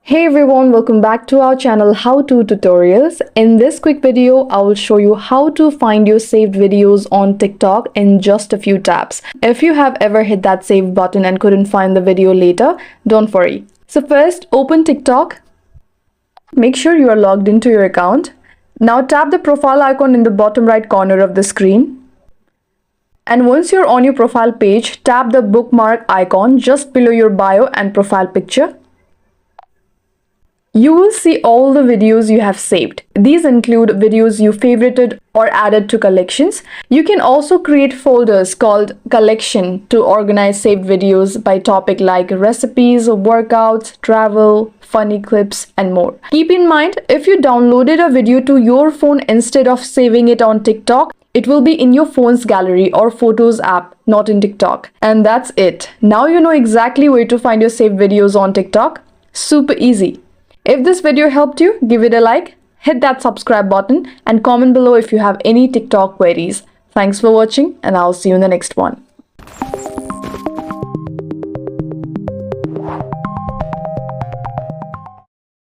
Hey everyone, welcome back to our channel How To Tutorials. In this quick video, I will show you how to find your saved videos on TikTok in just a few taps. If you have ever hit that save button and couldn't find the video later, don't worry. So first, open TikTok. Make sure you are logged into your account. Now tap the profile icon in the bottom right corner of the screen. And once you're on your profile page, tap the bookmark icon just below your bio and profile picture. You will see all the videos you have saved. These include videos you favorited or added to collections. You can also create folders called collection to organize saved videos by topic like recipes, workouts, travel, funny clips, and more. Keep in mind, if you downloaded a video to your phone instead of saving it on TikTok, it will be in your phone's gallery or Photos app, not in TikTok. And that's it. Now you know exactly where to find your saved videos on TikTok. Super easy. If this video helped you, give it a like, hit that subscribe button, and comment below if you have any TikTok queries. Thanks for watching, and I'll see you in the next one.